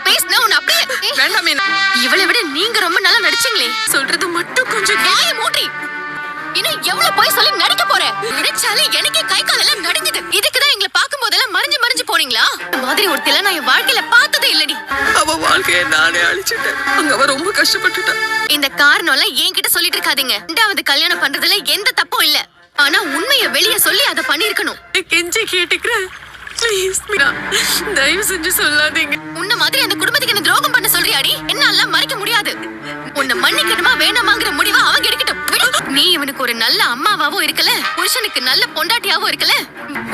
பேசினா உன்னை அப்படியே வேண்டாமே. இவளை விட நீங்க ரொம்ப நல்லா நடிச்சீங்களே. சொல்றது மட்டும் கொஞ்சம் வாயை மூடி. இன்னும் எவ்வளவு போய் சொல்லி நடிக்க போற? நினைச்சாலே எனக்கே கை காலெல்லாம் நடுங்குது. இதுக்குதான் எங்களை பார்க்கும் போதெல்லாம் மறைஞ்சு போனீங்களா? இந்த மாதிரி ஒரு தில நான் என் வாழ்க்கையில பார்த்ததே இல்லடி. அவ வாழ்க்கையை நானே அழிச்சிட்டேன். அங்க அவ ரொம்ப கஷ்டப்பட்டுட்டா. இந்த காரணம் எல்லாம் என்கிட்ட சொல்லிட்டு இருக்காதீங்க. ரெண்டாவது கல்யாணம் பண்றதுல எந்த தப்பும் இல்ல. ஆனா உண்மையை வெளியே சொல்லி அதை பண்ணிருக்கணும். கெஞ்சி கேட்டுக்கிறேன். ப்ளீஸ் மீனா, தயவு செஞ்சு சொல்லாதீங்க. உன்ன மாதிரி அந்த குடும்பத்துக்கு என்ன துரோகம் பண்ண சொல்றியாடி? என்னால மறைக்க முடியாது. உன்னை மன்னிக்கணுமா வேணாமாங்கிற முடிவை அவங்க எடுக்கட்டும். நீ இவனுக்கு ஒரு நல்ல அம்மாவாவும் இருக்கல, புருஷனுக்கு நல்ல பொண்டாட்டியாவும் இருக்கல.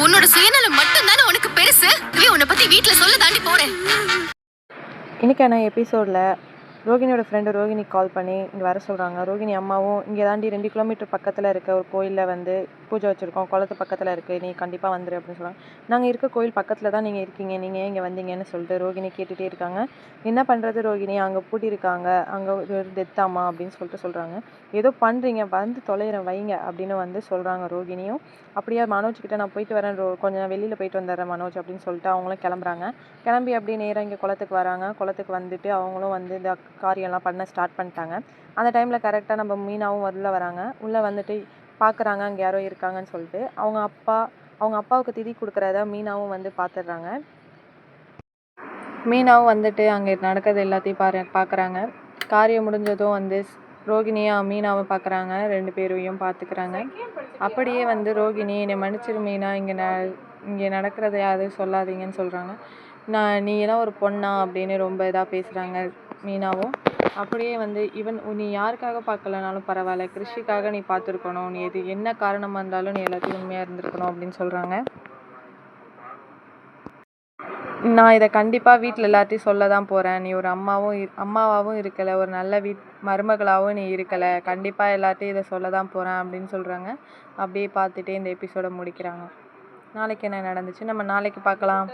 உன்னோட சுயநலம் மட்டும் தானே உனக்கு பெருசு. உன்னை பத்தி வீட்டுல சொல்ல தாண்டி போறேன். இன்றைக்கான எபிசோடில் ரோகிணியோட ஃப்ரெண்டு ரோகிணி கால் பண்ணி இங்கே வர சொல்கிறாங்க. ரோகிணி அம்மாவும் இங்கே தாண்டி 2 கிலோமீட்டர் பக்கத்தில் இருக்க ஒரு கோயிலில் வந்து பூஜை வச்சுருக்கோம், குளத்து பக்கத்தில் இருக்குது, நீ கண்டிப்பாக வந்துடு அப்படின்னு சொல்கிறாங்க. நாங்கள் இருக்க கோயில் பக்கத்தில் தான் நீங்கள் இருக்கீங்க, நீங்கள் இங்கே வந்தீங்கன்னு சொல்லிட்டு ரோகிணி கேட்டுகிட்டே இருக்காங்க. என்ன பண்ணுறது ரோகிணி, அங்கே பூட்டியிருக்காங்க, அங்கே ஒரு டெத்தாமா அப்படின்னு சொல்கிறாங்க. ஏதோ பண்ணுறீங்க, வந்து தொலைகிறேன் வைங்க அப்படின்னு வந்து சொல்கிறாங்க ரோகிணியும். அப்படியே மனோஜ்கிட்ட நான் போயிட்டு வரேன், கொஞ்சம் வெளியில் போயிட்டு வந்துடுறேன் மனோஜ் அப்படின்னு சொல்லிட்டு அவங்களும் கிளம்புறாங்க. கிளம்பி அப்படியே நேராக இங்கே குளத்துக்கு வராங்க. குளத்துக்கு வந்துட்டு அவங்களும் வந்து இந்த காரியம்லாம் பண்ண ஸ்டார்ட் பண்ணிட்டாங்க. அந்த டைமில் கரெக்டாக நம்ம மீனாவும் உள்ளே வராங்க. உள்ளே வந்துட்டு பார்க்குறாங்க அங்கே யாரோ இருக்காங்கன்னு சொல்லிட்டு. அவங்க அப்பாவுக்கு திதி கொடுக்குறத மீனாவும் வந்து பார்த்துடுறாங்க. மீனாவும் வந்துட்டு அங்கே நடக்கிறது எல்லாத்தையும் பார்க்குறாங்க. காரியம் முடிஞ்சதும் வந்து ரோகிணியும் மீனாவும் பார்க்குறாங்க. 2 பேரையும் பார்த்துக்கிறாங்க. அப்படியே வந்து ரோகிணி, என்னை மன்னிச்சிரு மீனா, இங்கே நடக்கிறத யாரும் சொல்லாதீங்கன்னு சொல்கிறாங்க. நீ எல்லாம் ஒரு பொண்ணா அப்படின்னு ரொம்ப இதாக பேசுகிறாங்க மீனாவும். அப்படியே வந்து நீ யாருக்காக பார்க்கலனாலும் பரவாயில்ல, கிருஷிக்காக நீ பார்த்துருக்கணும், நீ என்ன காரணமாக இருந்தாலும் நீ எல்லாத்தையும் உண்மையாக இருந்திருக்கணும் அப்படின்னு சொல்கிறாங்க. நான் இதை கண்டிப்பாக வீட்டில் எல்லாத்தையும் சொல்ல தான் போகிறேன். நீ ஒரு அம்மாவாகவும் இருக்கலை, ஒரு நல்ல மருமகளாகவும் நீ இருக்கலை, கண்டிப்பாக எல்லாத்தையும் இதை சொல்ல தான் போகிறேன் அப்படின்னு சொல்கிறாங்க. அப்படியே பார்த்துட்டே இந்த எபிசோடை முடிக்கிறாங்க. நாளைக்கு என்ன நடந்துச்சு நம்ம நாளைக்கு பார்க்கலாம்.